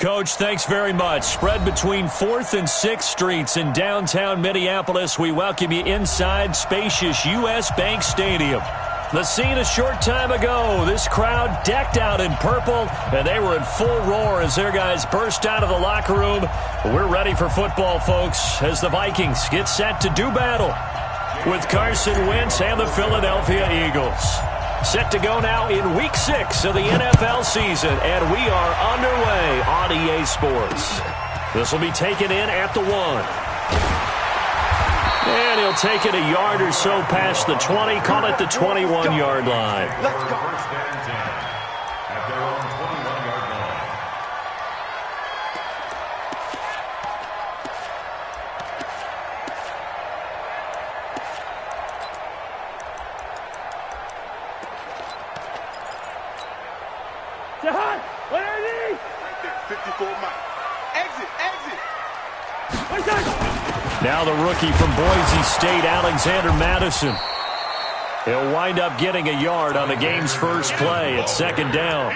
Coach, thanks very much. Spread between 4th and 6th Streets in downtown Minneapolis. We welcome you inside spacious U.S. Bank Stadium. The scene a short time ago, this crowd decked out in purple, and they were in full roar as their guys burst out of the locker room. We're ready for football, folks, as the Vikings get set to do battle with Carson Wentz and the Philadelphia Eagles. Set to go now in Week 6 of the NFL season, and we are underway on EA Sports. This will be taken in at the 1. And he'll take it a yard or so past the 20, call it the 21-yard line. Let's go. Now the rookie from Boise State, Alexander Madison. He'll wind up getting a yard on the game's first play at 2nd down.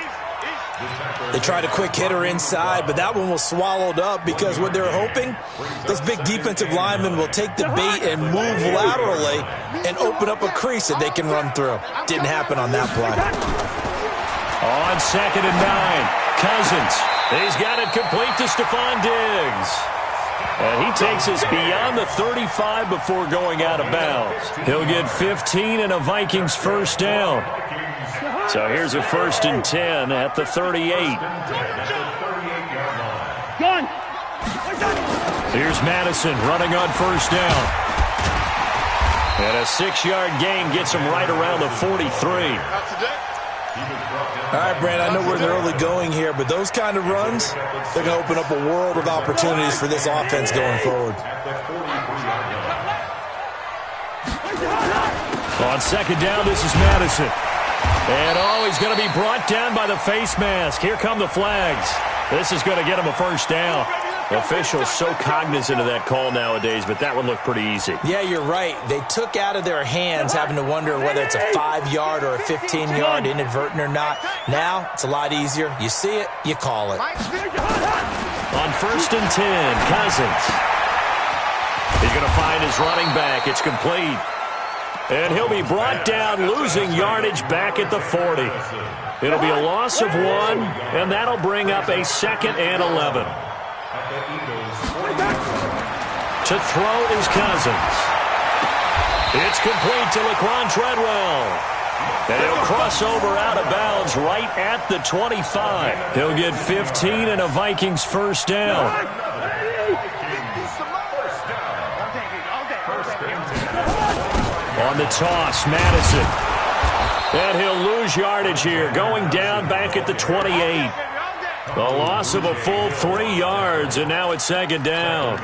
They tried a quick hitter inside, but that one was swallowed up because what they're hoping, those big defensive linemen will take the bait and move laterally and open up a crease that they can run through. Didn't happen on that play. On 2nd and 9, Cousins. He's got it complete to Stephon Diggs. And he takes us beyond the 35 before going out of bounds. He'll get 15 and a Vikings first down. So here's a 1st and 10 at the 38. Here's Madison running on 1st down. And a 6-yard gain gets him right around the 43. All right, Brand, I know we're in the early going here, but those kind of runs, they're going to open up a world of opportunities for this offense going forward. On 2nd down, this is Madison. And, he's going to be brought down by the face mask. Here come the flags. This is going to get him a first down. Officials so cognizant of that call nowadays, but that one looked pretty easy. Yeah, you're right. They took out of their hands having to wonder whether it's a 5-yard or a 15-yard inadvertent or not. Now, it's a lot easier. You see it, you call it. On 1st and 10, Cousins. He's going to find his running back. It's complete. And he'll be brought down, losing yardage back at the 40. It'll be a loss of 1, and that'll bring up a 2nd and 11. To throw is Cousins. It's complete to Laquan Treadwell. And he'll cross over out of bounds right at the 25. He'll get 15 and a Vikings first down. On the toss, Madison. And he'll lose yardage here, going down back at the 28. The loss of a full 3 yards, and now it's 2nd down.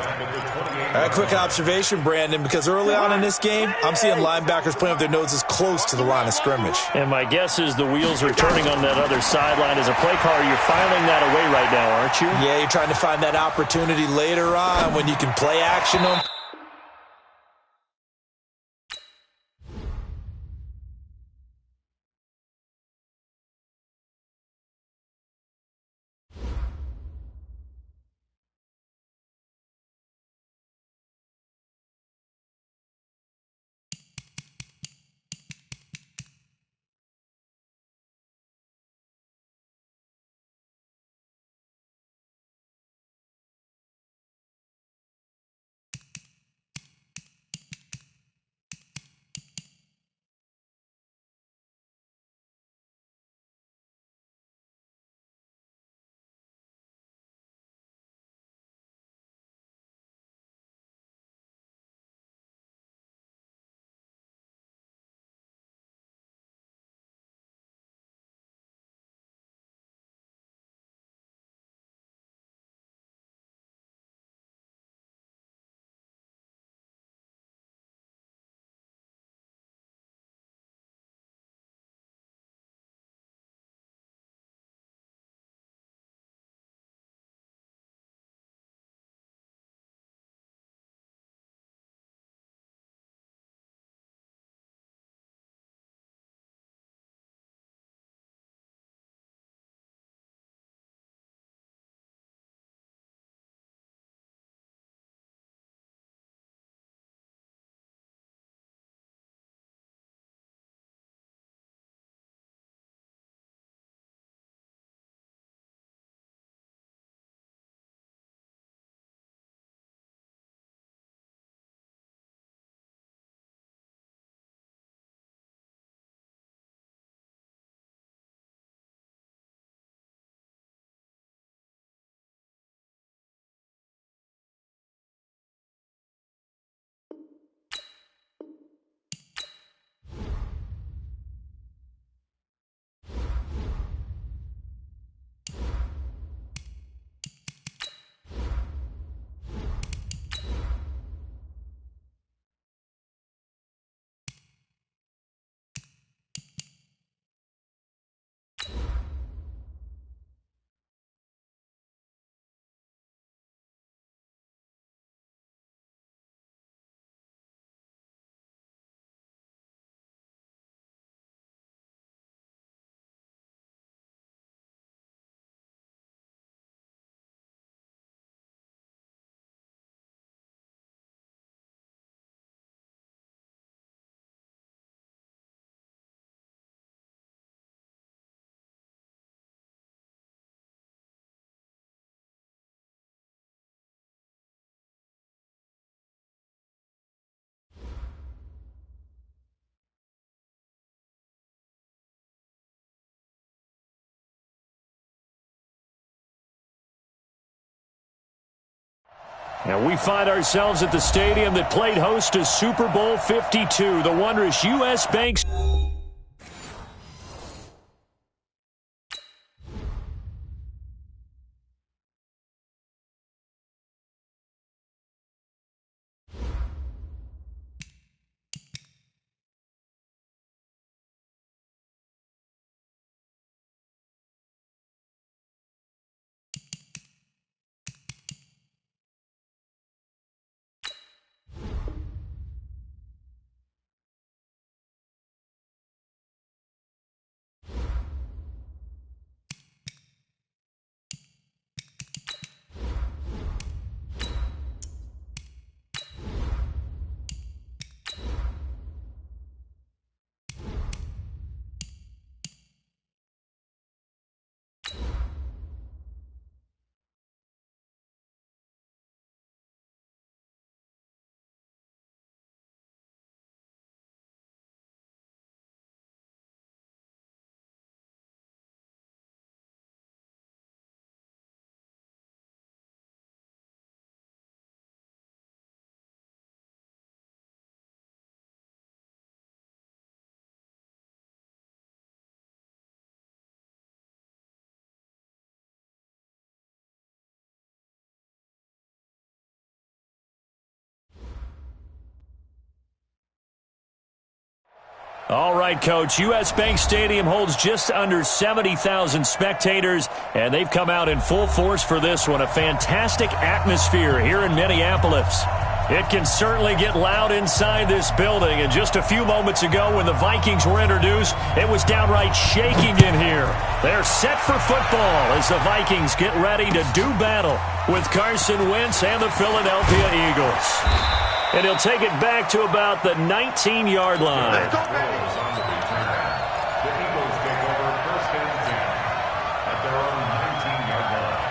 A quick observation, Brandon, because early on in this game, I'm seeing linebackers playing with their noses close to the line of scrimmage. And my guess is the wheels are turning on that other sideline. As a play caller, you're filing that away right now, aren't you? Yeah, you're trying to find that opportunity later on when you can play action them. And we find ourselves at the stadium that played host to Super Bowl 52, the wondrous U.S. Bank. All right, Coach. U.S. Bank Stadium holds just under 70,000 spectators, and they've come out in full force for this one. A fantastic atmosphere here in Minneapolis. It can certainly get loud inside this building, and just a few moments ago when the Vikings were introduced, it was downright shaking in here. They're set for football as the Vikings get ready to do battle with Carson Wentz and the Philadelphia Eagles. And he'll take it back to about the 19-yard line. The Eagles take over first and 10 at their own 19-yard line.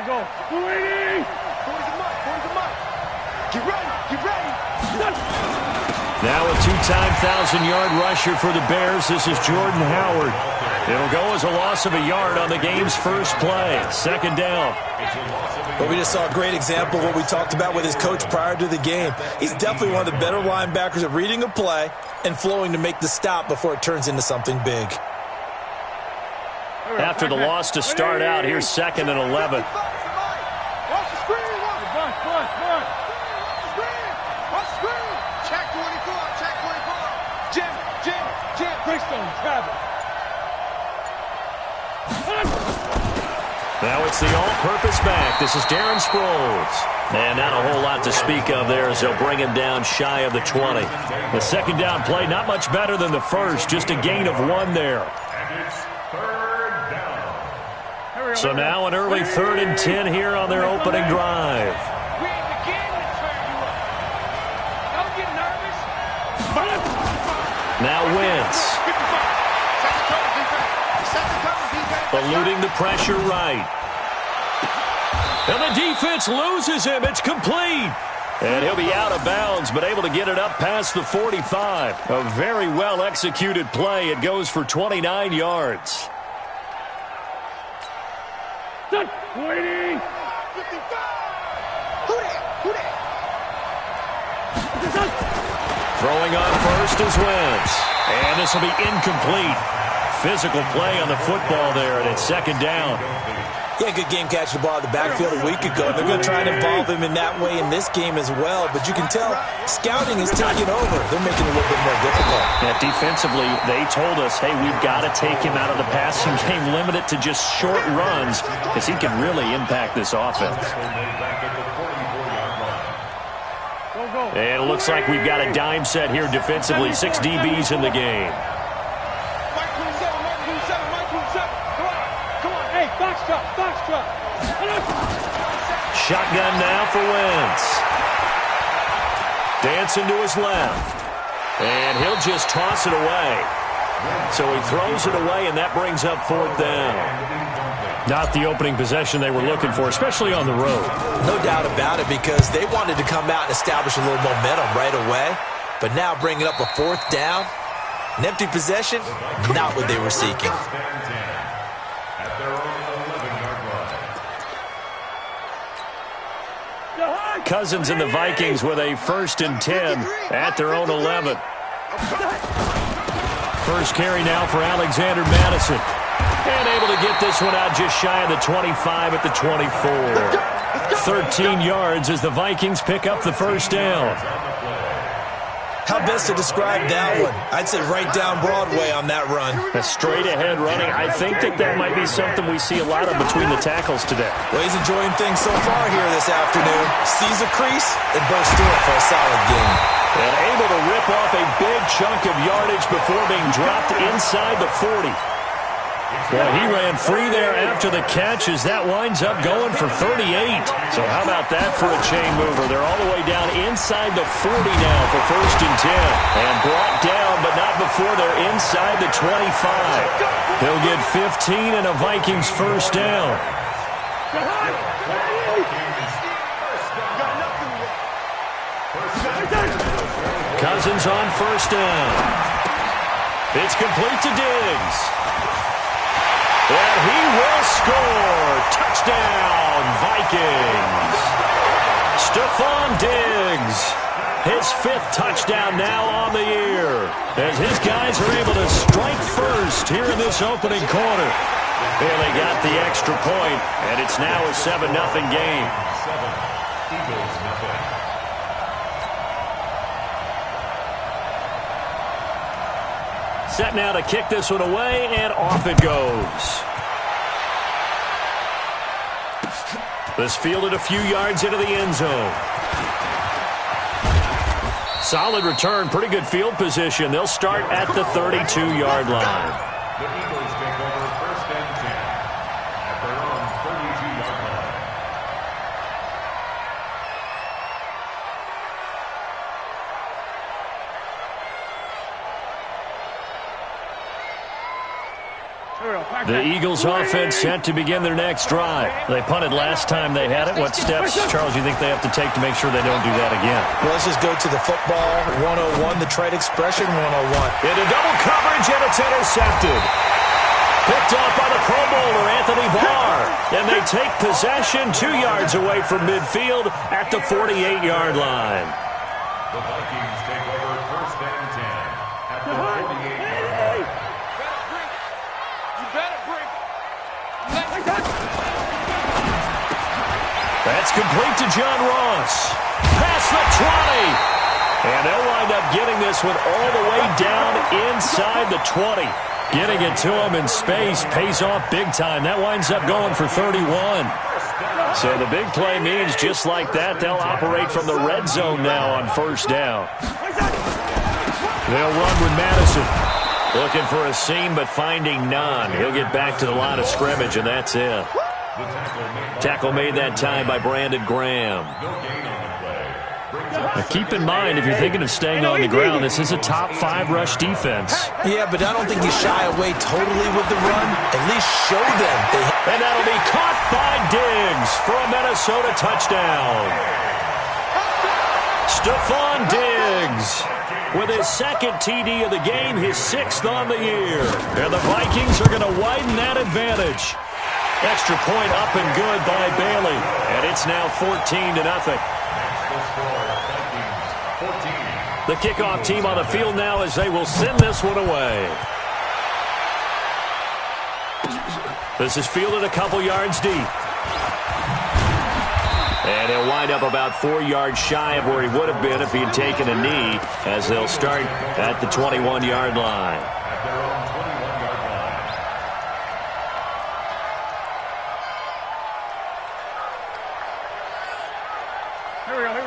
Go. 280! 40 the mark. Get ready. Now a two-time 1,000-yard rusher for the Bears. This is Jordan Howard. It'll go as a loss of a yard on the game's first play. Second down. But we just saw a great example of what we talked about with his coach prior to the game. He's definitely one of the better linebackers at reading a play and flowing to make the stop before it turns into something big. After the loss to start out, here's 2nd and 11. Watch the screen. Check 24. Jim. Greystone, travel. Now it's the all-purpose back. This is Darren Sproles. And not a whole lot to speak of there as they'll bring him down shy of the 20. The second down play, not much better than the first. Just a gain of 1 there. And it's third down. So now an early 3rd and 10 here on their opening drive. We ain't beginning to turn you up. Don't get nervous. Now Wentz. Eluding the pressure right. And the defense loses him. It's complete. And he'll be out of bounds, but able to get it up past the 45. A very well-executed play. It goes for 29 yards. Waiting. 55. Throwing on first is Wentz. And this will be incomplete. Physical play on the football there, and it's second down. Yeah, good game catching the ball at the backfield a week ago. They're going to try and involve him in that way in this game as well. But you can tell scouting is taking over. They're making it a little bit more difficult. Yeah, defensively, they told us, hey, we've got to take him out of the passing game, limit it to just short runs, because he can really impact this offense. And it looks like we've got a dime set here defensively. 6 DBs in the game. Foxtrot. Shotgun now for Wentz. Dancing to his left. And he'll just toss it away. So he throws it away, and that brings up 4th down. Not the opening possession they were looking for, especially on the road. No doubt about it, because they wanted to come out and establish a little momentum right away. But now bringing up a 4th down, an empty possession, not what they were seeking. Kirk Cousins and the Vikings with a 1st and 10 at their own 11. First carry now for Alexander Madison. And able to get this one out just shy of the 25 at the 24. 13 yards as the Vikings pick up the 1st down. How best to describe that one? I'd say right down Broadway on that run. A straight-ahead running. I think that might be something we see a lot of between the tackles today. Well, he's enjoying things so far here this afternoon. Sees a crease and bursts through it for a solid gain. And able to rip off a big chunk of yardage before being dropped inside the 40. Well, he ran free there after the catch as that winds up going for 38. So how about that for a chain mover? They're all the way down inside the 40 now for 1st and 10. And brought down, but not before they're inside the 25. He'll get 15 and a Vikings 1st down. Cousins on 1st down. It's complete to Diggs. And he will score. Touchdown, Vikings. Stephon Diggs. His 5th touchdown now on the year. As his guys are able to strike first here in this opening quarter. And they got the extra point, and it's now a 7-0 game. Eagles nothing. Set now to kick this one away, and off it goes. This fielded a few yards into the end zone. Solid return, pretty good field position. They'll start at the 32-yard line. The Eagles take over 1st and 10 at their own 32-yard line. The Eagles offense set to begin their next drive. They punted last time they had it. What steps, Charles, you think they have to take to make sure they don't do that again? Well, let's just go to the football 101, the trade expression 101. Into double coverage, and it's intercepted. Picked off by the Pro Bowler, Anthony Barr. And they take possession 2 yards away from midfield at the 48-yard line. The Vikings take over 1st and 10 at the 48-yard line. That's complete to John Ross. Past the 20. And they'll wind up getting this one all the way down inside the 20. Getting it to him in space pays off big time. That winds up going for 31. So the big play means just like that, they'll operate from the red zone now on 1st down. They'll run with Madison. Looking for a seam, but finding none. He'll get back to the line of scrimmage, and that's it. Tackle made that time by Brandon Graham. Now keep in mind, if you're thinking of staying on the ground, this is a top 5 rush defense. Yeah, but I don't think you shy away totally with the run. At least show them. And that'll be caught by Diggs for a Minnesota touchdown. Stephon Diggs with his 2nd TD of the game, his 6th on the year. And the Vikings are going to widen that advantage. Extra point up and good by Bailey. And it's now 14-0. The kickoff team on the field now as they will send this one away. This is fielded a couple yards deep. And he'll wind up about 4 yards shy of where he would have been if he had taken a knee, as they'll start at the 21-yard line. At their own 21-yard line.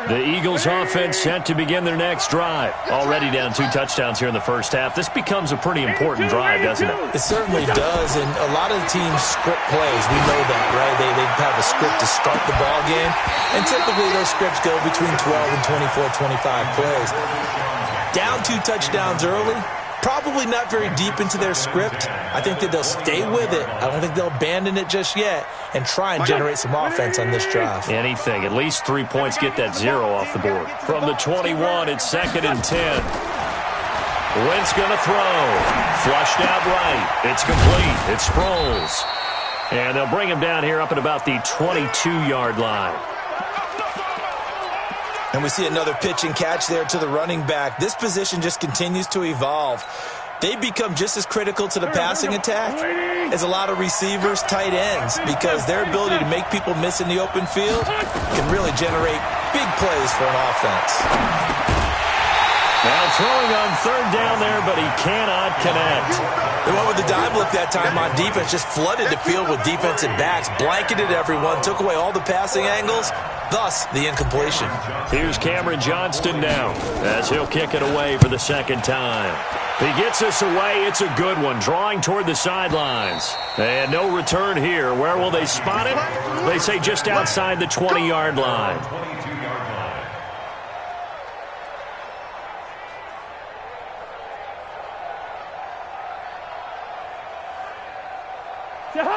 The Eagles offense set to begin their next drive. Already down 2 touchdowns here in the first half. This becomes a pretty important drive, doesn't it? It certainly does, and a lot of the teams script plays. We know that, right? They have a script to start the ball game, and typically those scripts go between 12 and 24, 25 plays. Down 2 touchdowns early, probably not very deep into their script. I think that they'll stay with it. I don't think they'll abandon it just yet and try and generate some offense on this drive. Anything. At least 3 points, get that 0 off the board. From the 21, it's 2nd and 10. Wentz going to throw. Flushed out right. It's complete. It's Sproles. And they'll bring him down here up at about the 22-yard line. And we see another pitch and catch there to the running back. This position just continues to evolve. They become just as critical to the passing attack as a lot of receivers, tight ends, because their ability to make people miss in the open field can really generate big plays for an offense. Now throwing on third down there, but he cannot connect. They went with the dive look that time on defense, just flooded the field with defensive backs, blanketed everyone, took away all the passing angles, thus the incompletion. Here's Cameron Johnston now as he'll kick it away for the second time. He gets us away. It's a good one, drawing toward the sidelines. And no return here. Where will they spot him? They say just outside the 20-yard line.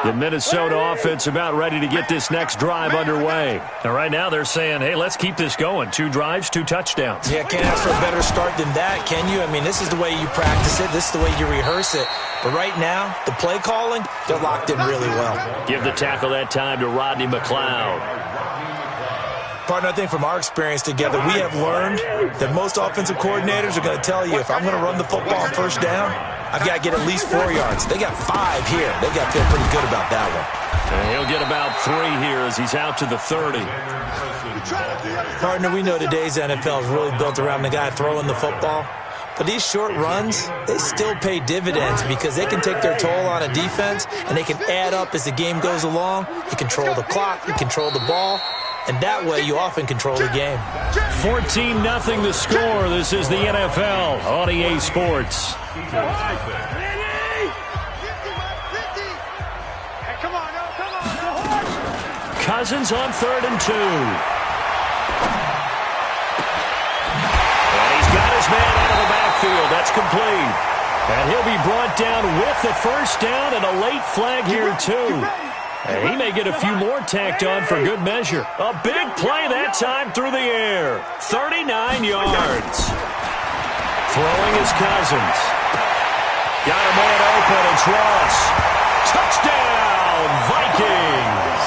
The Minnesota offense about ready to get this next drive underway. And right now they're saying, hey, let's keep this going. 2 drives, 2 touchdowns. Yeah, can't ask for a better start than that, can you? I mean, this is the way you practice it. This is the way you rehearse it. But right now, the play calling, they're locked in really well. Give the tackle that time to Rodney McLeod. Partner, I think from our experience together, we have learned that most offensive coordinators are going to tell you, if I'm going to run the football on first down, I've got to get at least 4 yards. They got 5 here. They got to feel pretty good about that one. And he'll get about 3 here as he's out to the 30. Partner, we know today's NFL is really built around the guy throwing the football. But these short runs, they still pay dividends because they can take their toll on a defense, and they can add up as the game goes along. You control the clock, you control the ball, and that way you often control the game. 14-0 the score. This is the NFL on EA Sports. Cousins on 3rd and 2. And he's got his man out of the backfield. That's complete. And he'll be brought down with the first down and a late flag here too. And he may get a few more tacked on for good measure. A big play that time through the air. 39 yards. Throwing is Cousins. Got a man open. It's Ross. Touchdown, Vikings.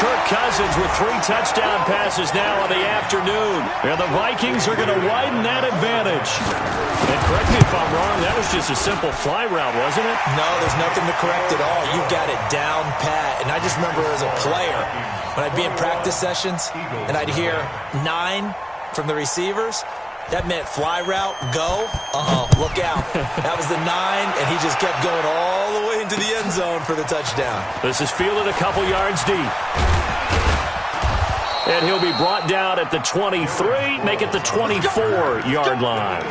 Kirk Cousins with 3 touchdown passes now on the afternoon. And the Vikings are going to widen that advantage. And correct me if I'm wrong, that was just a simple fly route, wasn't it? No, there's nothing to correct at all. You've got it down pat. And I just remember as a player, when I'd be in practice sessions and I'd hear 9 from the receivers, that meant fly route, go, look out. That was the 9, and he just kept going all the way into the end zone for the touchdown. This is fielded a couple yards deep. And he'll be brought down at the 23, make it the 24-yard line.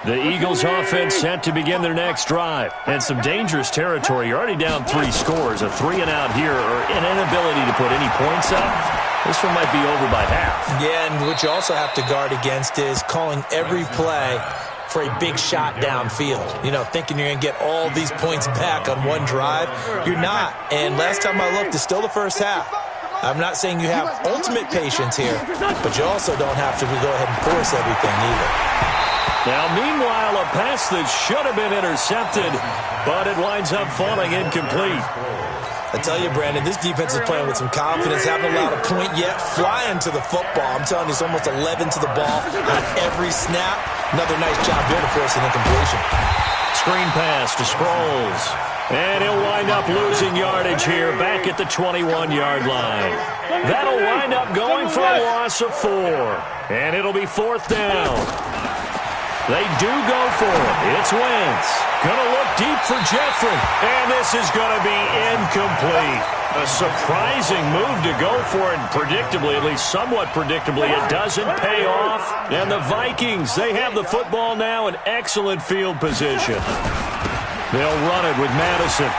The Eagles offense set to begin their next drive. And some dangerous territory. You're already down 3 scores. A 3-and-out here or an inability to put any points up. This one might be over by half. Yeah, and what you also have to guard against is calling every play for a big shot downfield. You know, thinking you're going to get all these points back on one drive. You're not. And last time I looked, it's still the first half. I'm not saying you have ultimate patience here, but you also don't have to go ahead and force everything either. Now, meanwhile, a pass that should have been intercepted, but it winds up falling incomplete. I tell you, Brandon, this defense is playing with some confidence. Haven't allowed a point yet. Flying to the football. I'm telling you, it's almost 11 to the ball on every snap. Another nice job there to force an incompletion. Screen pass to Sproles. And he'll wind up losing yardage here back at the 21-yard line. That'll wind up going for a loss of 4. And it'll be 4th down. They do go for it. It's Wentz. Going to look deep for Jeffrey. And this is going to be incomplete. A surprising move to go for it. Predictably, at least somewhat predictably, it doesn't pay off. And the Vikings, they have the football now in excellent field position. They'll run it with Madison.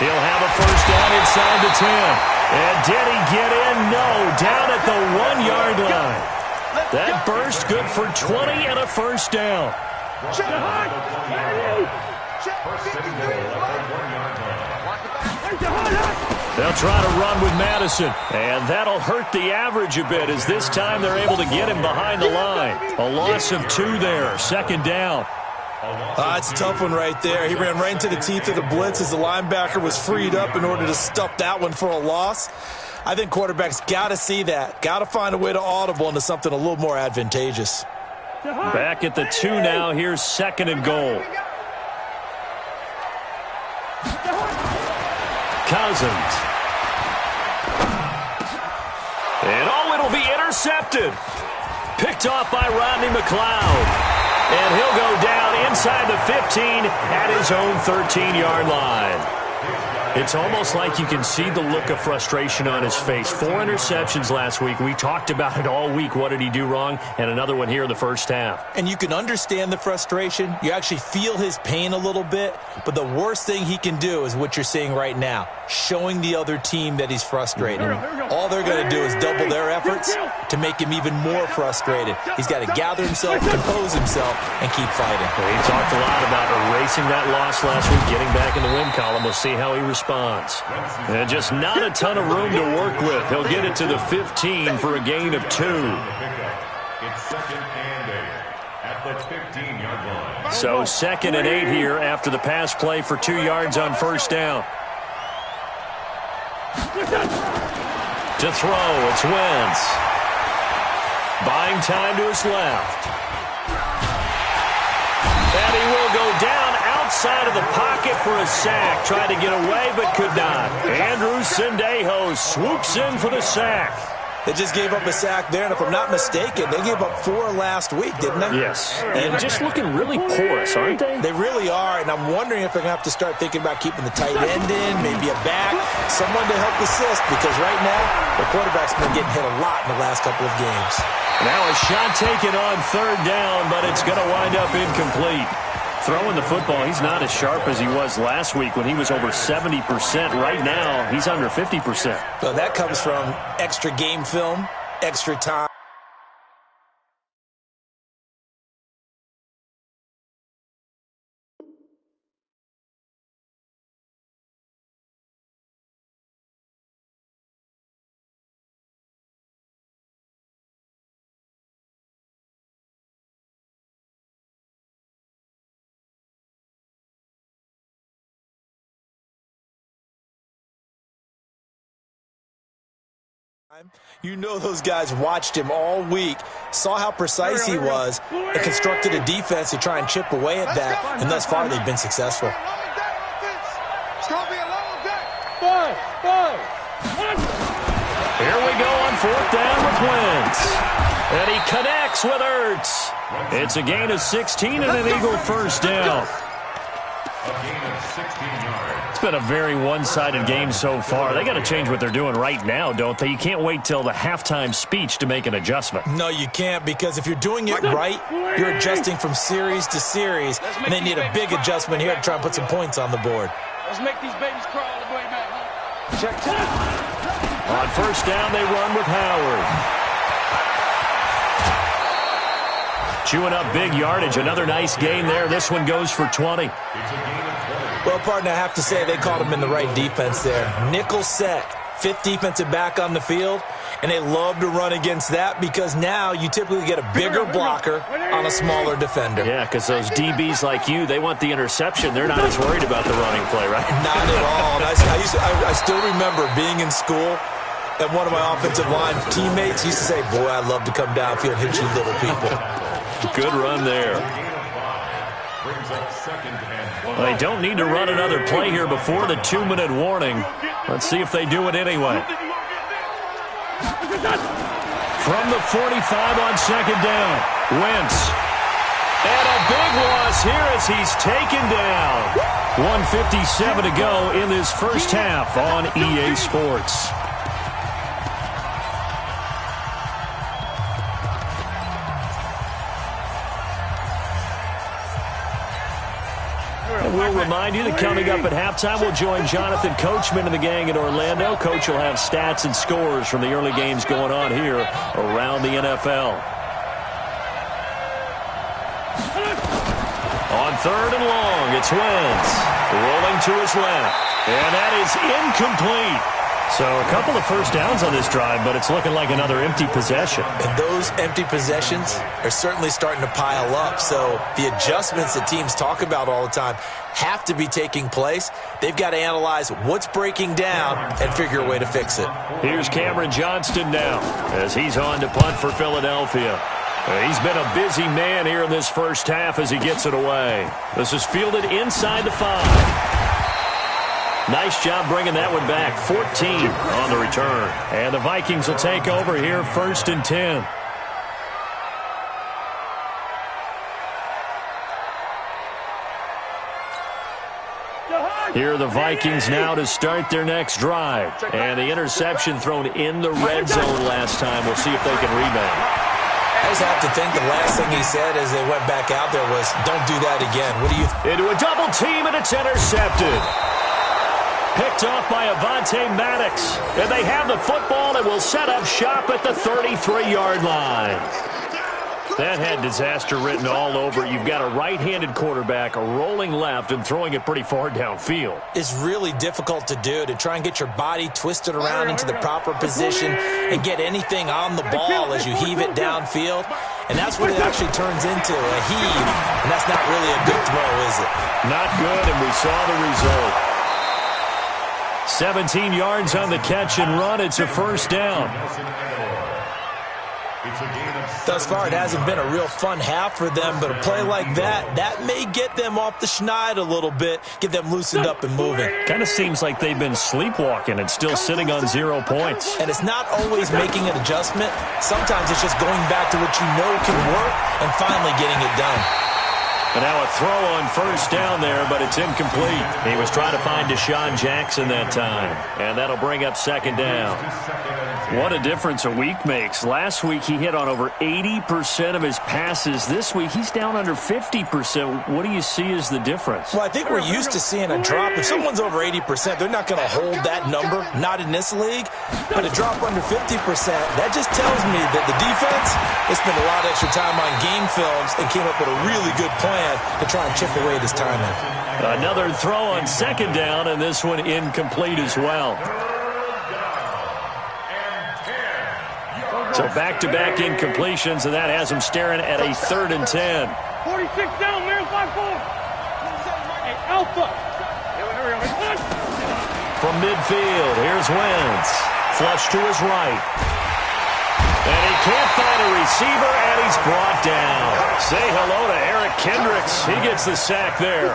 He'll have a first down inside the 10. And did he get in? No. Down at the 1-yard line. That burst good for 20 and a first down. They'll try to run with Madison, and that'll hurt the average a bit as this time they're able to get him behind the line. A loss of 2 there, 2nd down. It's a tough one right there. He ran right into the teeth of the blitz as the linebacker was freed up in order to stuff that one for a loss. I think quarterbacks got to see that. Got to find a way to audible into something a little more advantageous. Back at the 2 now. Here's 2nd and goal. Cousins. And it'll be intercepted. Picked off by Rodney McLeod. And he'll go down inside the 15 at his own 13-yard line. It's almost like you can see the look of frustration on his face. 4 interceptions last week. We talked about it all week. What did he do wrong? And another one here in the first half. And you can understand the frustration. You actually feel his pain a little bit. But the worst thing he can do is what you're seeing right now, showing the other team that he's frustrated. All they're going to do is double their efforts to make him even more frustrated. He's got to gather himself, compose himself, and keep fighting. He talked a lot about erasing that loss last week, getting back in the win column. We'll see how he responds. And just not a ton of room to work with. He'll get it to the 15 for a gain of 2. It's 2nd and 8 at the 15-yard line. So 2nd and 8 here after the pass play for 2 yards on first down. To throw, it's Wentz. Buying time to his left. And he will go down outside of the pocket for a sack. Tried to get away, but could not. Andrew Sendejo swoops in for the sack. They just gave up a sack there, and if I'm not mistaken, they gave up 4 last week, didn't they? Yes. And just looking really porous, aren't they? They really are, and I'm wondering if they're going to have to start thinking about keeping the tight end in, maybe a back, someone to help assist, because right now, the quarterback's been getting hit a lot in the last couple of games. Now a shot taken on 3rd down, but it's going to wind up incomplete. Throwing the football, he's not as sharp as he was last week when he was over 70%. Right now, he's under 50%. So that comes from extra game film, extra time. You know those guys watched him all week, saw how precise he was, and constructed a defense to try and chip away at that, and thus far they've been successful. Here we go on 4th down with Wentz. And he connects with Ertz. It's a gain of 16 and an Eagle first down. A gain of 16 yards. It's been a very one-sided game so far. They got to change what they're doing right now, don't they? You can't wait till the halftime speech to make an adjustment. No, you can't, because if you're doing it right, you're adjusting from series to series, and they need a big adjustment here to try and put some points on the board. Let's make these babies crawl all the way back. Check. On first down, they run with Howard. Chewing up big yardage. Another nice gain there. This one goes for 20. It's a gain of 20. Well, partner, I have to say they called him in the right defense there. Nickel set, 5th defensive back on the field, and they love to run against that because now you typically get a bigger blocker on a smaller defender. Yeah, because those DBs like you, they want the interception. They're not as worried about the running play, right? Not at all. And I still remember being in school, and one of my offensive line teammates used to say, boy, I'd love to come downfield and hit you little people. Good run there. Brings up 2nd and 1. They don't need to run another play here before the 2-minute warning. Let's see if they do it anyway. From the 45 on 2nd down, Wentz. And a big loss here as he's taken down. 1:57 to go in this first half on EA Sports. We'll remind you that coming up at halftime, we'll join Jonathan Coachman and the gang in Orlando. Coach will have stats and scores from the early games going on here around the NFL. On 3rd and long, it's Wentz. Rolling to his left. And that is incomplete. So a couple of first downs on this drive, but it's looking like another empty possession. And those empty possessions are certainly starting to pile up. So the adjustments that teams talk about all the time have to be taking place. They've got to analyze what's breaking down and figure a way to fix it. Here's Cameron Johnston now as he's on to punt for Philadelphia. He's been a busy man here in this first half as he gets it away. This is fielded inside the 5. Nice job bringing that one back. 14 on the return. And the Vikings will take over here, 1st and 10. Here are the Vikings now to start their next drive. And the interception thrown in the red zone last time. We'll see if they can rebound. I just have to think the last thing he said as they went back out there was, don't do that again. What do you think? Into a double team, and it's intercepted. Picked off by Avonte Maddox. And they have the football and will set up shop at the 33-yard line. That had disaster written all over it. You've got a right-handed quarterback rolling left and throwing it pretty far downfield. It's really difficult to do, to try and get your body twisted around into the proper position and get anything on the ball as you heave it downfield. And that's what it actually turns into, a heave. And that's not really a good throw, is it? Not good, and we saw the result. 17 yards on the catch and run. It's a first down. Thus far, it hasn't been a real fun half for them, but a play like that may get them off the schneid a little bit, get them loosened up and moving. Kind of seems like they've been sleepwalking and still sitting on 0 points. And it's not always making an adjustment. Sometimes it's just going back to what you know can work and finally getting it done. And now a throw on first down there, but it's incomplete. He was trying to find Deshaun Jackson that time. And that'll bring up 2nd down. What a difference a week makes. Last week he hit on over 80% of his passes. This week he's down under 50%. What do you see as the difference? Well, I think we're used to seeing a drop. If someone's over 80%, they're not going to hold that number, not in this league. But a drop under 50%, that just tells me that the defense has spent a lot of extra time on game films and came up with a really good plan to try and chip away this timing. Another throw on 2nd down, and this one incomplete as well. So back-to-back incompletions, and that has him staring at a 3rd and 10. 46 down, man, 5-4. Hey, Alpha. From midfield, here's Wentz. Flush to his right. And he can't find a receiver, and he's brought down. Say hello to Eric Kendricks. He gets the sack there.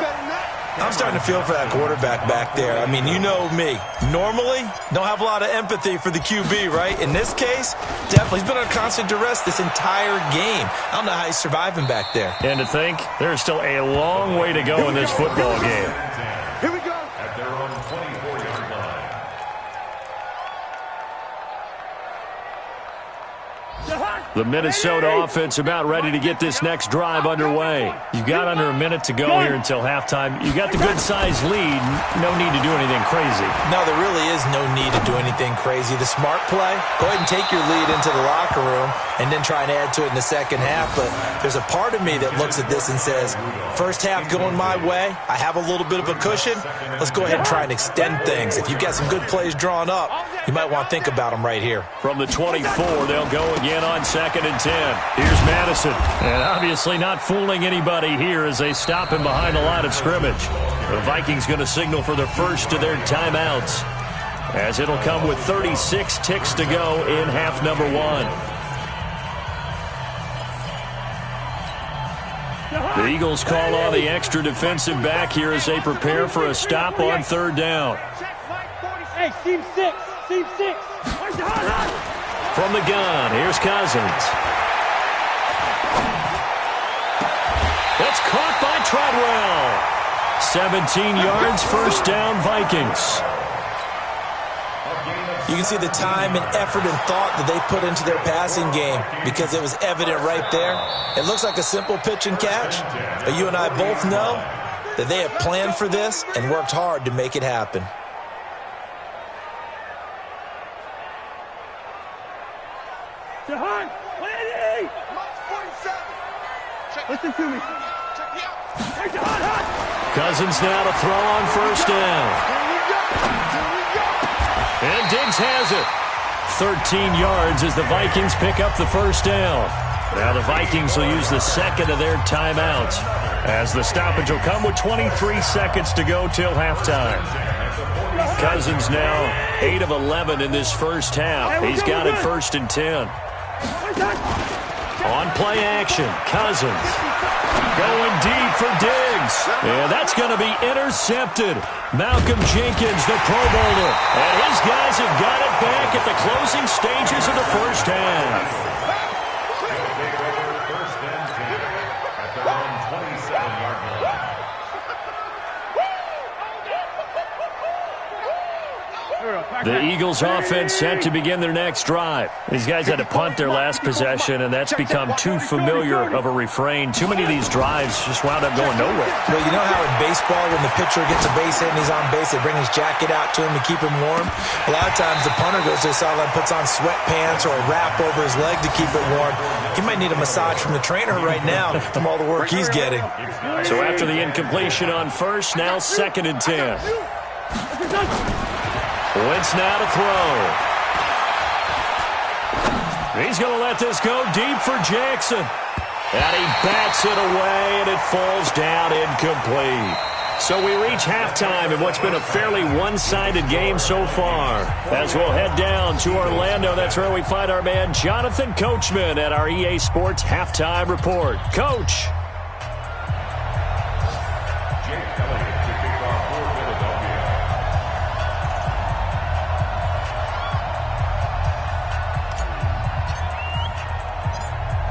I'm starting to feel for that quarterback back there. I mean, you know me. Normally, don't have a lot of empathy for the QB, right? In this case, definitely. He's been under constant duress this entire game. I don't know how he's surviving back there. And to think, there's still a long way to go in this football game. Here we go. At their own 24-yard line. The Minnesota offense about ready to get this next drive underway. You've got under a minute to go here until halftime. You got the good-sized lead. No need to do anything crazy. No, there really is no need to do anything crazy. The smart play, go ahead and take your lead into the locker room and then try and add to it in the second half. But there's a part of me that looks at this and says, first half going my way, I have a little bit of a cushion. Let's go ahead and try and extend things. If you've got some good plays drawn up, you might want to think about them right here. From the 24, they'll go again on 2nd and 10. Here's Madison. And obviously not fooling anybody here as they stop him behind the line of scrimmage. The Vikings going to signal for the first of their timeouts, as it'll come with 36 ticks to go in half number 1. The Eagles call on the extra defensive back here as they prepare for a stop on 3rd down. Hey, seam 6. Seam 6. From the gun, here's Cousins. That's caught by Treadwell. 17 yards, first down, Vikings. You can see the time and effort and thought that they put into their passing game because it was evident right there. It looks like a simple pitch and catch, but you and I both know that they have planned for this and worked hard to make it happen. Jahan, ready! Listen to me. Hey, Jahan, Cousins now to throw on first down. And Diggs has it. 13 yards as the Vikings pick up the first down. Now the Vikings will use the second of their timeouts, as the stoppage will come with 23 seconds to go till halftime. Cousins now 8 of 11 in this first half. He's got it 1st and 10. On play action, Cousins going deep for Diggs. And that's going to be intercepted. Malcolm Jenkins, the Pro Bowler. And his guys have got it back at the closing stages of the first half. The Eagles offense set to begin their next drive. These guys had to punt their last possession, and that's become too familiar of a refrain. Too many of these drives just wound up going nowhere. Well, you know how in baseball, when the pitcher gets a base hit and he's on base, they bring his jacket out to him to keep him warm? A lot of times the punter goes to the sideline, puts on sweatpants or a wrap over his leg to keep it warm. He might need a massage from the trainer right now from all the work he's getting. So after the incompletion on first, now 2nd and 10. Wentz now to throw. He's going to let this go deep for Jackson. And he bats it away, and it falls down incomplete. So we reach halftime in what's been a fairly one-sided game so far. As we'll head down to Orlando, that's where we find our man Jonathan Coachman at our EA Sports Halftime Report. Coach.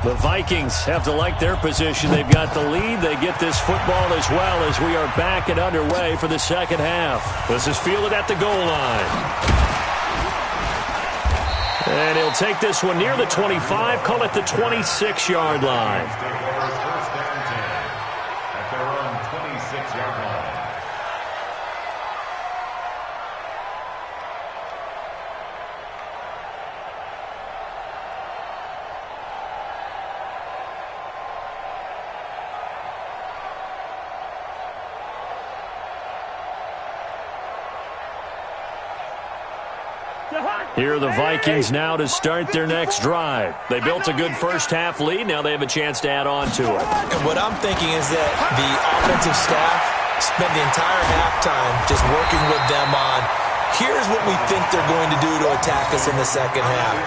The Vikings have to like their position. They've got the lead. They get this football as well as we are back and underway for the second half. This is fielded at the goal line. And he'll take this one near the 25, call it the 26-yard line. First down 10 at their own 26-yard line. Here are the Vikings now to start their next drive. They built a good first-half lead. Now they have a chance to add on to it. And what I'm thinking is that the offensive staff spent the entire halftime just working with them on, here's what we think they're going to do to attack us in the second half.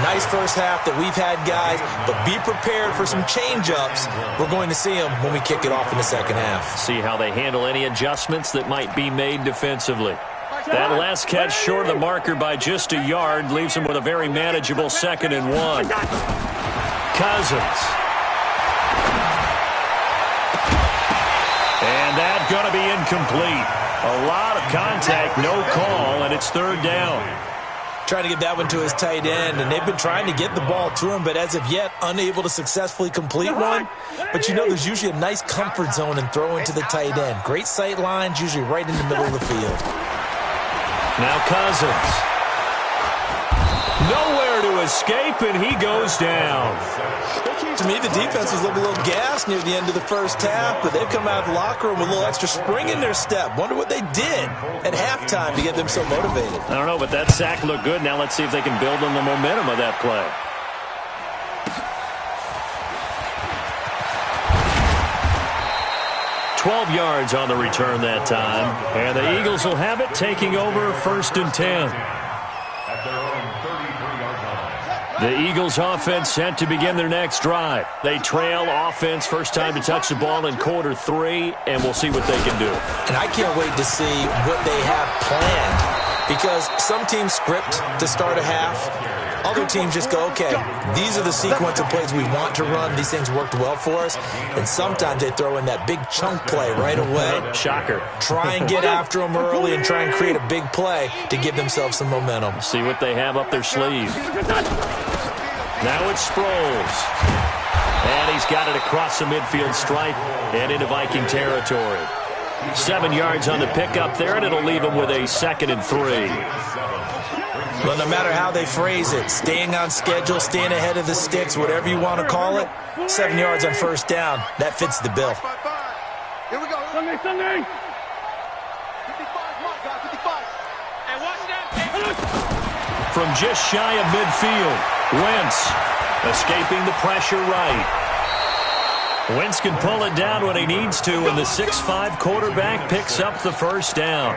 Nice first half that we've had, guys, but be prepared for some change-ups. We're going to see them when we kick it off in the second half. See how they handle any adjustments that might be made defensively. That last catch short of the marker by just a yard leaves him with a very manageable 2nd and 1. Cousins. And that's going to be incomplete. A lot of contact, no call, and it's 3rd down. Trying to get that one to his tight end, and they've been trying to get the ball to him, but as of yet, unable to successfully complete one. But you know, there's usually a nice comfort zone in throwing to the tight end. Great sight lines, usually right in the middle of the field. Now Cousins. Nowhere to escape, and he goes down. To me, the defense was looking a little gassed near the end of the first half, but they've come out of the locker room with a little extra spring in their step. Wonder what they did at halftime to get them so motivated. I don't know, but that sack looked good. Now let's see if they can build on the momentum of that play. $12 yards on the return that time. And the Eagles will have it, taking over 1st and 10. At their own 33-yard line. The Eagles offense set to begin their next drive. They trail offense, first time to touch the ball in quarter 3, and we'll see what they can do. And I can't wait to see what they have planned, because some teams script to start a half. Other teams just go, okay, these are the sequence of plays we want to run. These things worked well for us. And sometimes they throw in that big chunk play right away. Shocker. Try and get after them early and try and create a big play to give themselves some momentum. See what they have up their sleeve. Now it's Sproles. And he's got it across the midfield stripe and into Viking territory. 7 yards on the pickup there, and it'll leave him with a 2nd and 3. Well, no matter how they phrase it, staying on schedule, staying ahead of the sticks, whatever you want to call it, 7 yards on first down, that fits the bill. Here we go. Sunday. 55, my God, 55. And watch that. from just shy of midfield. Wentz escaping the pressure right. Wentz can pull it down when he needs to, and the 6'5" quarterback picks up the first down.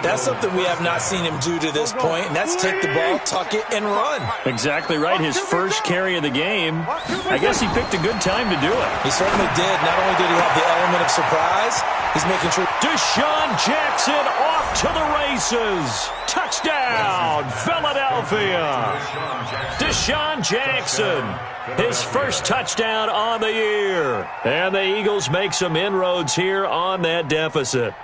That's something we have not seen him do to this point, and that's take the ball, tuck it, and run. Exactly right. His first carry of the game. I guess he picked a good time to do it. He certainly did. Not only did he have the element of surprise, he's making sure. Deshaun Jackson off to the races. Touchdown, Philadelphia. Deshaun Jackson, his first touchdown on the year. And the Eagles make some inroads here on that deficit.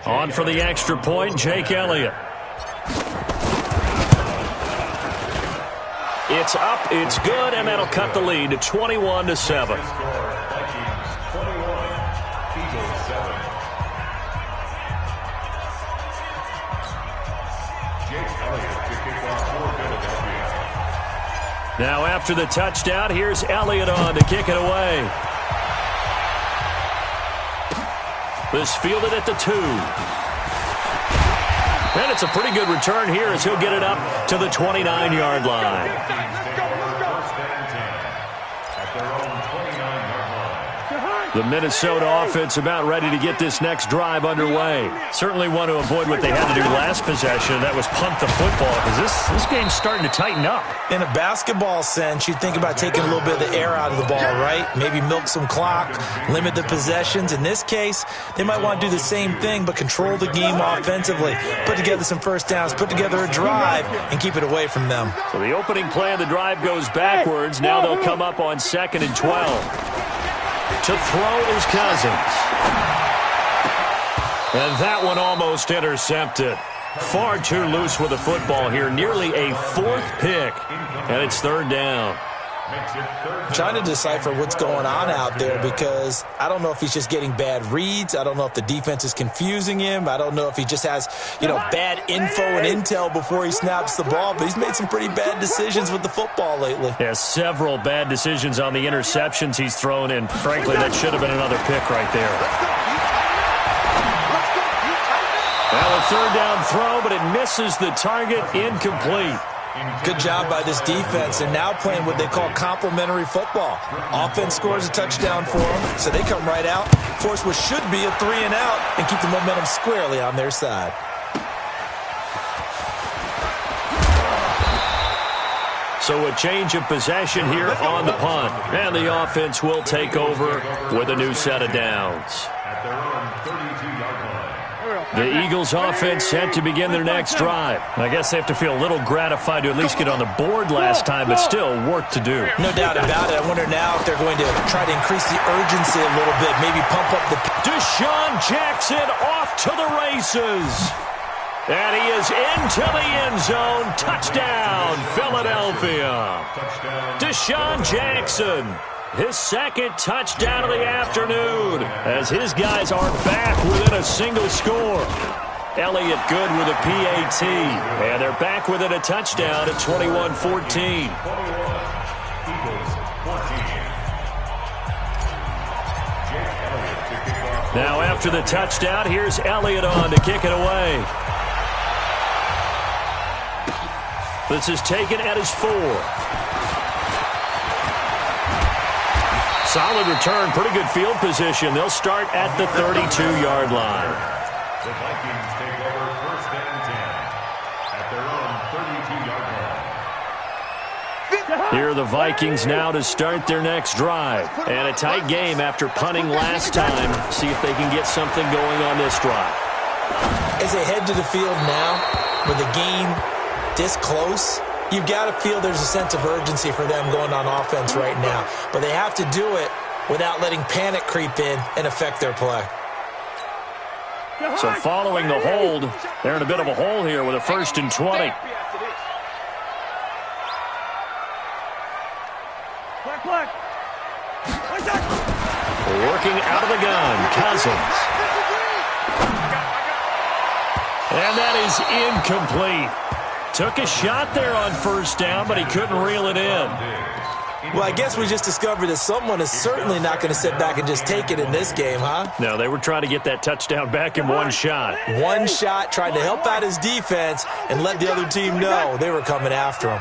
On for the extra point, Jake Elliott. It's up, it's good, and that'll cut the lead to 21-7. Now after the touchdown, here's Elliott on to kick it away. This fielded at the 2. And it's a pretty good return here as he'll get it up to the 29-yard line. The Minnesota offense about ready to get this next drive underway. Certainly want to avoid what they had to do last possession. That was punt the football, because this game's starting to tighten up. In a basketball sense, you think about taking a little bit of the air out of the ball, right? Maybe milk some clock, limit the possessions. In this case, they might want to do the same thing, but control the game offensively. Put together some first downs, put together a drive, and keep it away from them. So the opening play of the drive goes backwards. Now they'll come up on 2nd and 12. To throw is Cousins. And that one almost intercepted. Far too loose with the football here. Nearly a 4th pick. And it's 3rd down. I'm trying to decipher what's going on out there, because I don't know if he's just getting bad reads. I don't know if the defense is confusing him. I don't know if he just has, bad info and intel before he snaps the ball. But he's made some pretty bad decisions with the football lately. Yeah, several bad decisions on the interceptions he's thrown in. Frankly, that should have been another pick right there. Well, a 3rd down throw, but it misses the target. Incomplete. Good job by this defense, and now playing what they call complementary football. Offense scores a touchdown for them, so they come right out, force what should be a 3-and-out, and keep the momentum squarely on their side. So a change of possession here on the punt, and the offense will take over with a new set of downs. The Eagles offense set to begin their next drive. I guess they have to feel a little gratified to at least get on the board last time, but still work to do. No doubt about it. I wonder now if they're going to try to increase the urgency a little bit, maybe pump up the... Deshaun Jackson off to the races. And he is into the end zone. Touchdown, Philadelphia. Deshaun Jackson. His 2nd touchdown of the afternoon, as his guys are back within a single score. Elliott good with a PAT, and they're back within a touchdown at 21-14. Now after the touchdown, here's Elliott on to kick it away. This is taken at his 4. Solid return, pretty good field position. They'll start at the 32-yard line. The Vikings take over 1st and 10 at their own 32-yard line. Here are the Vikings now to start their next drive. And a tight game after punting last time. See if they can get something going on this drive. As they head to the field now, with the game this close, you've got to feel there's a sense of urgency for them going on offense right now. But they have to do it without letting panic creep in and affect their play. So following the hold, they're in a bit of a hole here with a 1st and 20. Working out of the gun, Cousins. And that is incomplete. Took a shot there on 1st down, but he couldn't reel it in. Well, I guess we just discovered that someone is certainly not going to sit back and just take it in this game, huh? No, they were trying to get that touchdown back in one shot. One shot, trying to help out his defense and let the other team know they were coming after him.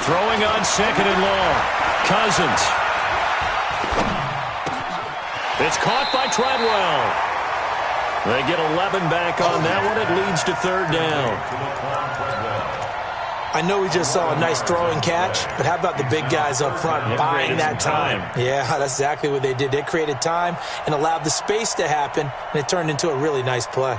Throwing on 2nd and long. Cousins. It's caught by Treadwell. They get 11 back on that one. It leads to 3rd down. I know we just saw a nice throwing catch, but how about the big guys up front buying that time? Yeah, that's exactly what they did. They created time and allowed the space to happen, and it turned into a really nice play.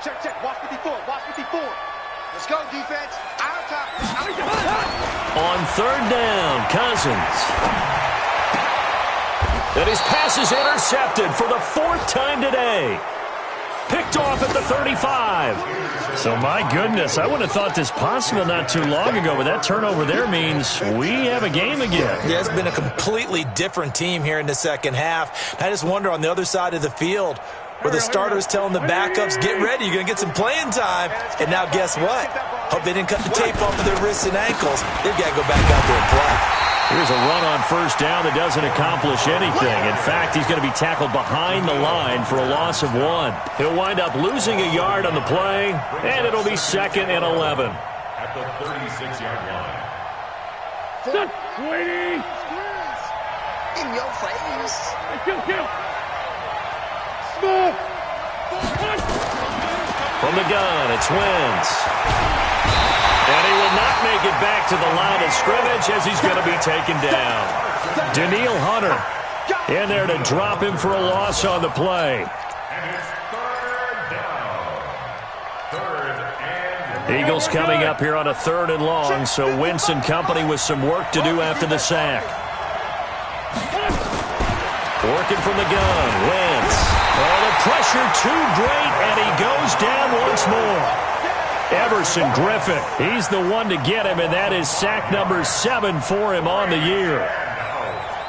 Check, check. Watch 54. Watch 54. Let's go, defense. Our top. On 3rd down, Cousins. And his pass is intercepted for the 4th time today. Picked off at the 35. So, my goodness, I would have thought this possible not too long ago, but that turnover there means we have a game again. Yeah, it's been a completely different team here in the second half. I just wonder on the other side of the field, where the starters telling the backups, get ready, you're going to get some playing time. And now guess what? Hope they didn't cut the tape off of their wrists and ankles. They've got to go back out there and play. Here's a run on 1st down that doesn't accomplish anything. In fact, he's going to be tackled behind the line for a loss of 1. He'll wind up losing a yard on the play, and it'll be 2nd and 11. At the 36-yard line. In your face. Kill. From the gun, it's Wentz. And he will not make it back to the line of scrimmage as he's going to be taken down. Daniil Hunter in there to drop him for a loss on the play. And it's 3rd down. 3rd and Eagles coming up here on a 3rd and long, so Wentz and company with some work to do after the sack. Working from the gun, Wentz. Oh, the pressure too great, and he goes down once more. Everson Griffin, he's the one to get him, and that is sack number 7 for him on the year.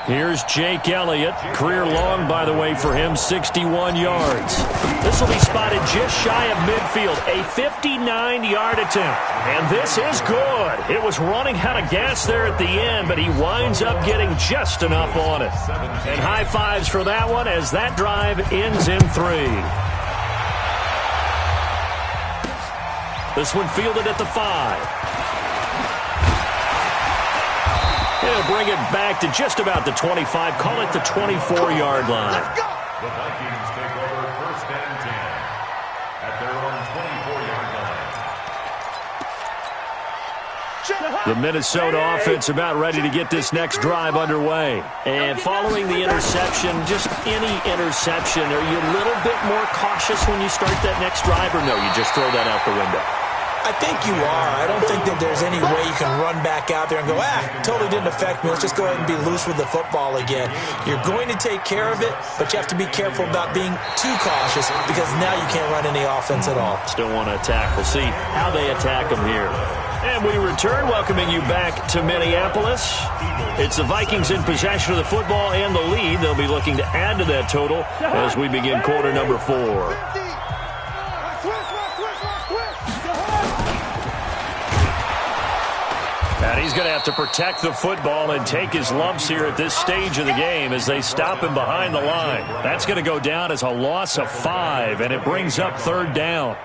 Here's Jake Elliott, career long, by the way, for him, 61 yards. This will be spotted just shy of midfield, a 59-yard attempt. And this is good. It was running out of gas there at the end, but he winds up getting just enough on it. And high fives for that one as that drive ends in 3. This one fielded at the 5. He'll bring it back to just about the 25. Call it the 24-yard line. the Vikings take over 1st and 10 at their own 24-yard line. The Minnesota offense about ready to get this next drive underway. And following the interception, just any interception, are you a little bit more cautious when you start that next drive, or no, you just throw that out the window? I think you are. I don't think that there's any way you can run back out there and go, totally didn't affect me. Let's just go ahead and be loose with the football again. You're going to take care of it, but you have to be careful about being too cautious because now you can't run any offense at all. Still want to attack. We'll see how they attack them here. And we return, welcoming you back to Minneapolis. It's the Vikings in possession of the football and the lead. They'll be looking to add to that total as we begin quarter number 4. And he's going to have to protect the football and take his lumps here at this stage of the game as they stop him behind the line. That's going to go down as a loss of 5, and it brings up 3rd down.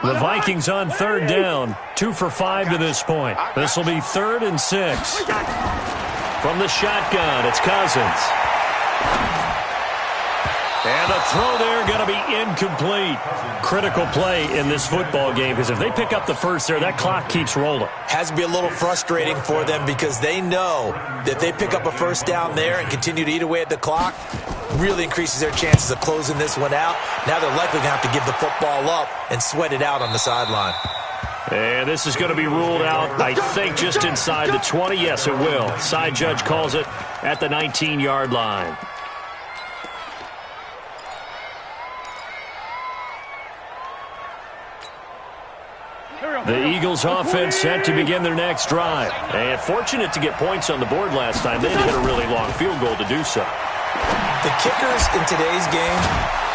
The Vikings on 3rd down, 2 for 5 to this point. This will be 3rd and 6. From the shotgun, it's Cousins. And the throw there going to be incomplete. Critical play in this football game because if they pick up the first there, that clock keeps rolling. Has to be a little frustrating for them because they know that if they pick up a first down there and continue to eat away at the clock, really increases their chances of closing this one out. Now they're likely going to have to give the football up and sweat it out on the sideline. And this is going to be ruled out, I think, just inside the 20. Yes, it will. Side judge calls it at the 19-yard line. The Eagles offense set to begin their next drive. And fortunate to get points on the board last time. They hit a really long field goal to do so. The kickers in today's game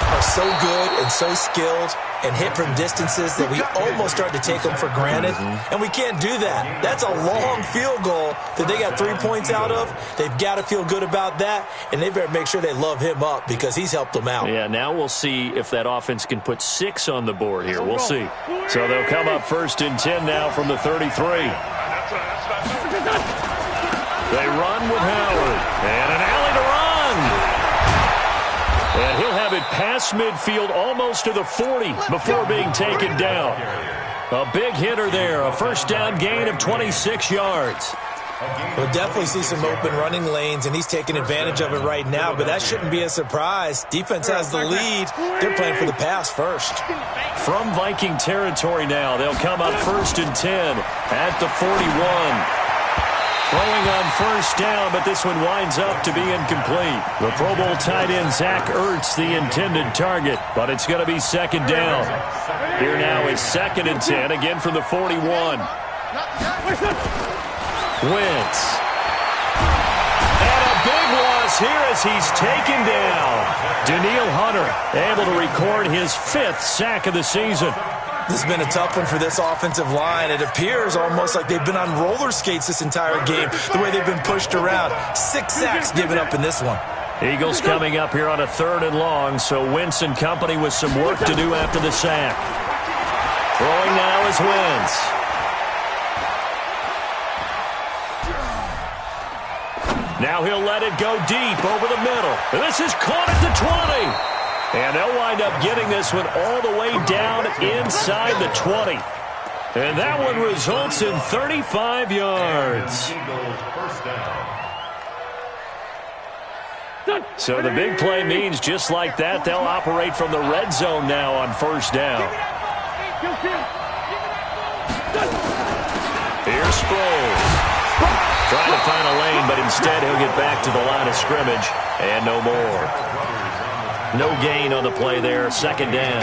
are so good and so skilled and hit from distances that we almost start to take them for granted. And we can't do that. That's a long field goal that they got 3 points out of. They've got to feel good about that, and they better make sure they love him up because he's helped them out. Yeah, now we'll see if that offense can put 6 on the board here. We'll see. So they'll come up 1st and 10 now from the 33. They run with Howard. And an alley to run. And he'll have it past midfield almost to the 40 before being taken down. A big hitter there. A first down gain of 26 yards. We'll definitely see some open running lanes, and he's taking advantage of it right now, but that shouldn't be a surprise. Defense has the lead. They're playing for the pass first. From Viking territory now, they'll come up 1st and 10 at the 41. Throwing on first down, but this one winds up to be incomplete. The Pro Bowl tight end Zach Ertz, the intended target, but it's going to be 2nd down. Here now is 2nd and 10, again from the 41. Wentz. And a big loss here as he's taken down. Danielle Hunter able to record his 5th sack of the season. This has been a tough one for this offensive line. It appears almost like they've been on roller skates this entire game, the way they've been pushed around. 6 sacks given up in this one. Eagles coming up here on a 3rd and long, so Wentz and company with some work to do after the sack. Throwing now is Wentz. Now he'll let it go deep over the middle. This is caught at the 20. And they'll wind up getting this one all the way down inside the 20. And that one results in 35 yards. So the big play means just like that, they'll operate from the red zone now on 1st down. Here's Sproles. Trying to find a lane, but instead he'll get back to the line of scrimmage. And no more. No gain on the play there. 2nd down.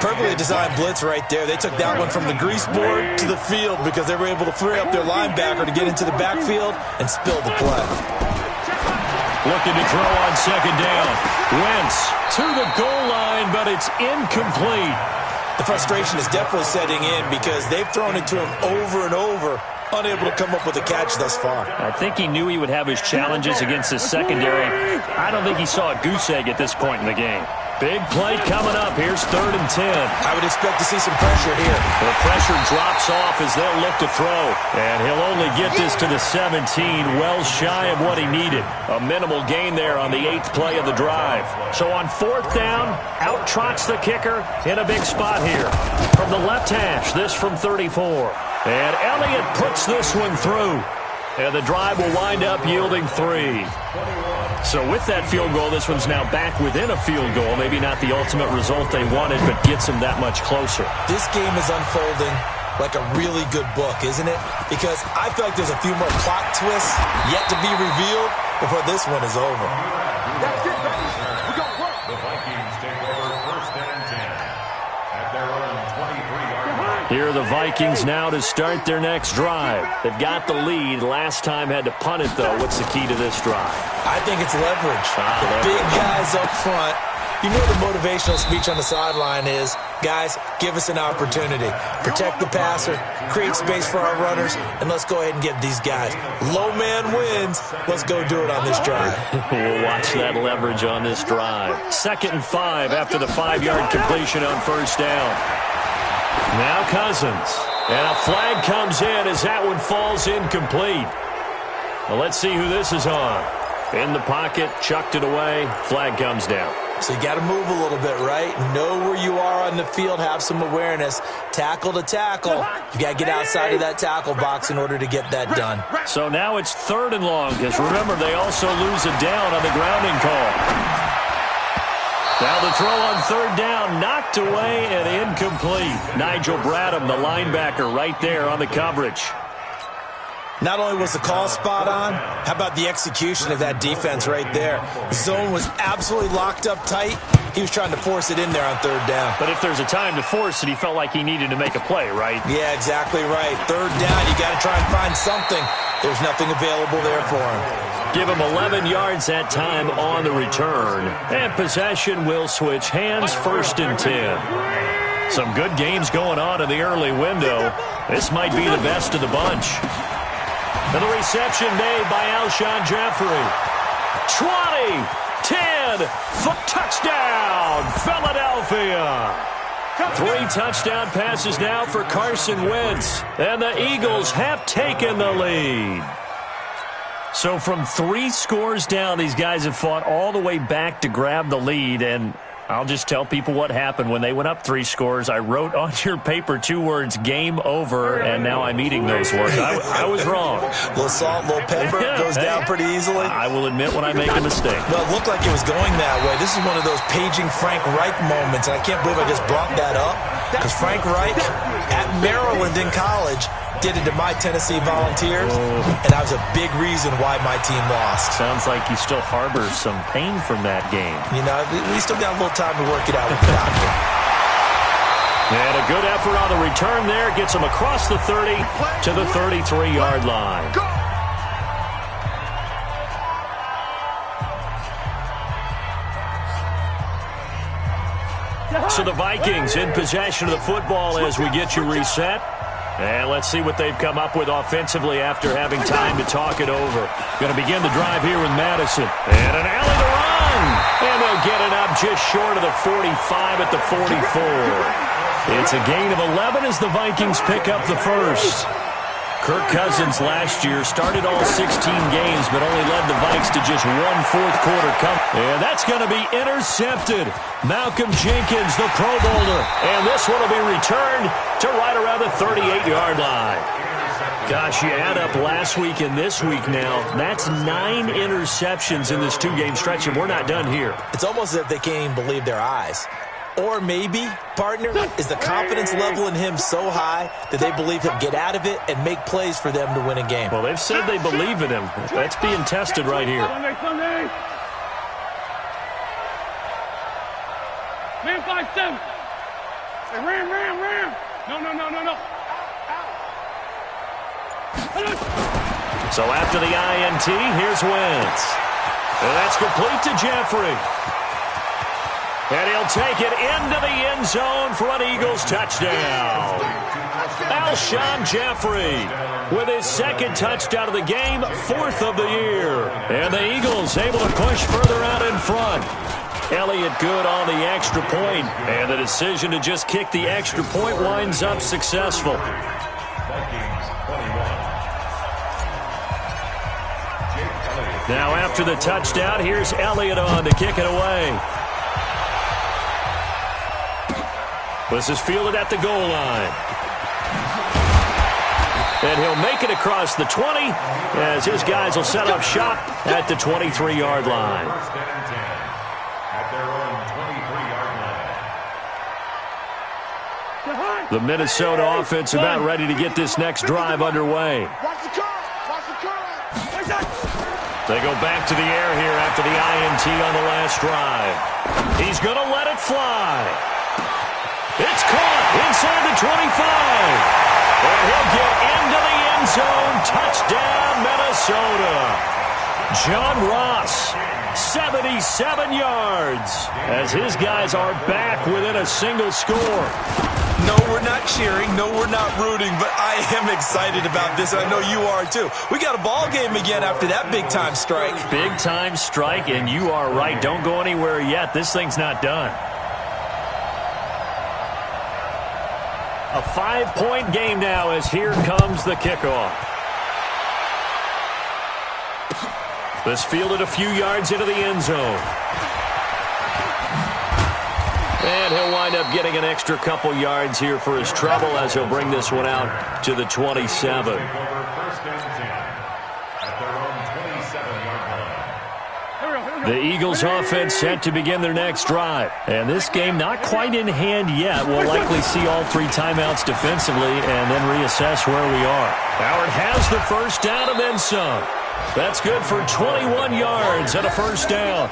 Perfectly designed blitz right there. They took that one from the grease board to the field because they were able to free up their linebacker to get into the backfield and spill the play. Looking to throw on 2nd down. Wentz to the goal line, but it's incomplete. The frustration is definitely setting in because they've thrown it to him over and over, unable to come up with a catch thus far. I think he knew he would have his challenges against his secondary. I don't think he saw a goose egg at this point in the game. Big play coming up. Here's 3rd and 10. I would expect to see some pressure here. The pressure drops off as they'll look to throw. And he'll only get this to the 17, well shy of what he needed. A minimal gain there on the 8th play of the drive. So on 4th down, out trots the kicker in a big spot here. From the left hash, this from 34. And Elliott puts this one through. And the drive will wind up yielding 3. So with that field goal, this one's now back within a field goal. Maybe not the ultimate result they wanted, but gets them that much closer. This game is unfolding like a really good book, isn't it? Because I feel like there's a few more plot twists yet to be revealed before this one is over. That's it, baby. We're going to work. The Vikings take over 1st and 10 at their own 23-yard line. Here are the Vikings now to start their next drive. They've got the lead. Last time had to punt it, though. What's the key to this drive? I think it's leverage. The big guys up front. You know the motivational speech on the sideline is, guys, give us an opportunity. Protect the passer, create space for our runners, and let's go ahead and give these guys. Low man wins. Let's go do it on this drive. We'll watch that leverage on this drive. 2nd and 5 after the 5-yard completion on 1st down. Now Cousins. And a flag comes in as that one falls incomplete. Well, let's see who this is on. In the pocket, chucked it away, flag comes down. So you got to move a little bit, right? Know where you are on the field, have some awareness. Tackle to tackle. You got to get outside of that tackle box in order to get that done. So now it's 3rd and long, because remember, they also lose a down on the grounding call. Now the throw on 3rd down, knocked away and incomplete. Nigel Bradham, the linebacker, right there on the coverage. Not only was the call spot on, how about the execution of that defense right there? Zone was absolutely locked up tight. He was trying to force it in there on third down. But if there's a time to force it, he felt like he needed to make a play, right? Yeah, exactly right. Third down, you got to try and find something. There's nothing available there for him. Give him 11 yards that time on the return. And possession will switch hands, 1st and 10. Some good games going on in the early window. This might be the best of the bunch. And the reception made by Alshon Jeffrey. 20, 10, touchdown, Philadelphia. 3 touchdown passes now for Carson Wentz. And the Eagles have taken the lead. So from 3 scores down, these guys have fought all the way back to grab the lead. And I'll just tell people what happened when they went up 3 scores. I wrote on your paper 2 words, game over, and now I'm eating those words. I was wrong. A little salt, a little pepper, goes down pretty easily. I will admit when I make a mistake. Well, it looked like it was going that way. This is one of those paging Frank Reich moments, and I can't believe I just brought that up, because Frank Reich at Maryland in college did it to my Tennessee Volunteers, and that was a big reason why my team lost. Sounds like you still harbor some pain from that game. You know, we still got a little time to work it out with the doctor. And a good effort on the return there. Gets him across the 30 to the 33-yard line. So the Vikings in possession of the football as we get you reset. And let's see what they've come up with offensively after having time to talk it over. Going to begin the drive here with Madison. And an alley to run. And they'll get it up just short of the 45 at the 44. It's a gain of 11 as the Vikings pick up the first. Kirk Cousins last year started all 16 games, but only led the Vikes to just 1 fourth-quarter comeback. And that's going to be intercepted. Malcolm Jenkins, the Pro Bowler. And this one will be returned to right around the 38-yard line. Gosh, you add up last week and this week now. That's 9 interceptions in this 2-game stretch, and we're not done here. It's almost as if they can't even believe their eyes. Or maybe, partner, is the confidence level in him so high that they believe he'll get out of it and make plays for them to win a game. Well, they've said they believe in him. That's being tested right here. Sunday. Man 5-7. Hey, ram. No. So after the INT, here's Wentz. And that's complete to Jeffrey. And he'll take it into the end zone for an Eagles touchdown. Alshon Jeffrey with his 2nd touchdown of the game, 4th of the year. And the Eagles able to push further out in front. Elliott good on the extra point, and the decision to just kick the extra point winds up successful. Now after the touchdown, here's Elliott on to kick it away. This is fielded at the goal line. And he'll make it across the 20 as his guys will set up shop at the 23-yard line. The Minnesota offense about ready to get this next drive underway. They go back to the air here after the INT on the last drive. He's going to let it fly. It's caught inside the 25. And he'll get into the end zone. Touchdown, Minnesota. John Ross, 77 yards, as his guys are back within a single score. No, we're not cheering. No, we're not rooting, but I am excited about this. I know you are, too. We got a ball game again after that big-time strike. Big-time strike, and you are right. Don't go anywhere yet. This thing's not done. A 5-point game now as here comes the kickoff. This fielded a few yards into the end zone. And he'll wind up getting an extra couple yards here for his trouble as he'll bring this one out to the 27. The Eagles offense set to begin their next drive. And this game not quite in hand yet. We'll likely see all 3 timeouts defensively and then reassess where we are. Howard has the first down and then some. That's good for 21 yards and a first down.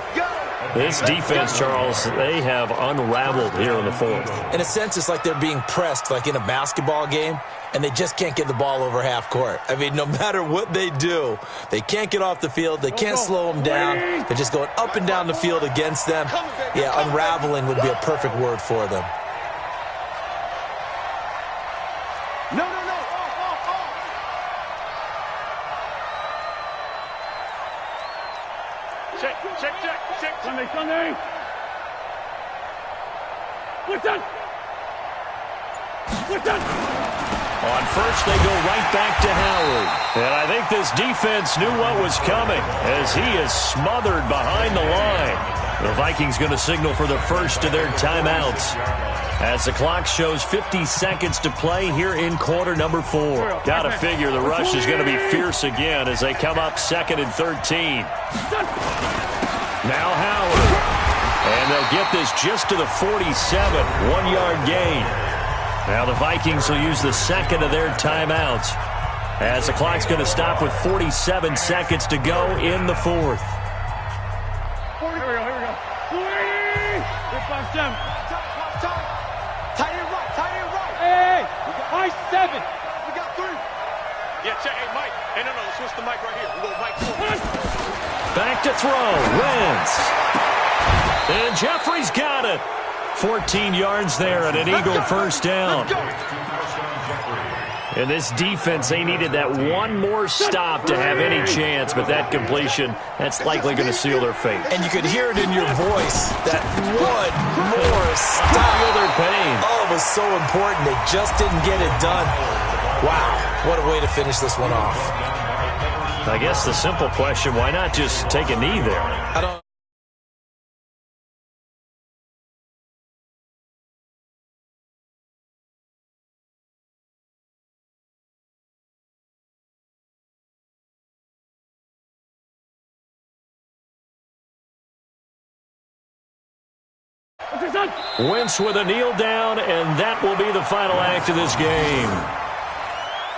This defense, Charles, they have unraveled here in the fourth. In a sense, it's like they're being pressed like in a basketball game, and they just can't get the ball over half court. I mean, no matter what they do, they can't get off the field. They can't slow them down. They're just going up and down the field against them. Yeah, unraveling would be a perfect word for them. No. Check. Sunday. What's done? On first, they go right back to Howard. And I think this defense knew what was coming as he is smothered behind the line. The Vikings going to signal for the first of their timeouts as the clock shows 50 seconds to play here in quarter number 4. Got to figure the rush is going to be fierce again as they come up 2nd and 13. Now Howard. And they'll get this just to the 47. 1-yard gain. Now the Vikings will use the second of their timeouts as the clock's going to stop with 47 seconds to go in the fourth. Here we go. Time. Tight end right. Hey, Mike 7. We got 3. Yeah, check. Hey, Mike. Hey, no. Switch the mic right here. We go Mike 4. Back to throw. Wentz. And Jeffrey's got it. 14 yards there and an Eagle first down. And this defense, they needed that one more stop to have any chance, but that completion, that's likely going to seal their fate. And you could hear it in your voice, that one more stop. Feel their pain. Oh, it was so important. They just didn't get it done. Wow, what a way to finish this one off. I guess the simple question, why not just take a knee there? I don't. Wentz with a kneel down, and that will be the final act of this game.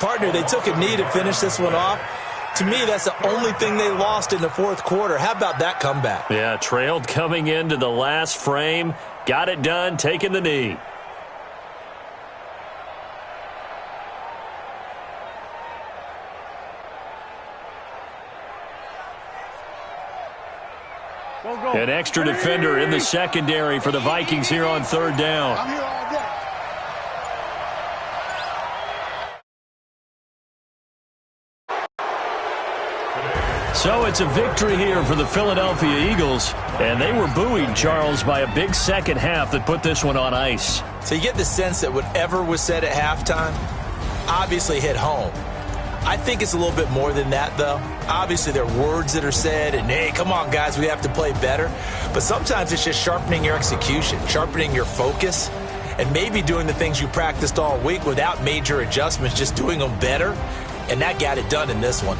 Partner, they took a knee to finish this one off. To me, that's the only thing they lost in the fourth quarter. How about that comeback? Yeah, trailed coming into the last frame. Got it done, taking the knee. An extra defender in the secondary for the Vikings here on third down. I'm here all day. So it's a victory here for the Philadelphia Eagles, and they were buoyed, Charles, by a big second half that put this one on ice. So you get the sense that whatever was said at halftime obviously hit home. I think it's a little bit more than that, though. Obviously, there are words that are said, and, hey, come on, guys, we have to play better. But sometimes it's just sharpening your execution, sharpening your focus, and maybe doing the things you practiced all week without major adjustments, just doing them better. And that got it done in this one.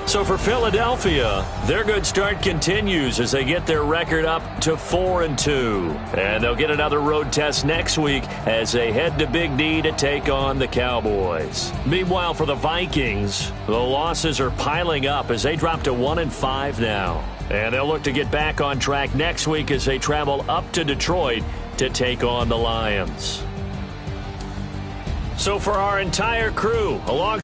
So for Philadelphia, their good start continues as they get their record up to 4-2. And they'll get another road test next week as they head to Big D to take on the Cowboys. Meanwhile, for the Vikings, the losses are piling up as they drop to 1-5 now. And they'll look to get back on track next week as they travel up to Detroit to take on the Lions. So for our entire crew, along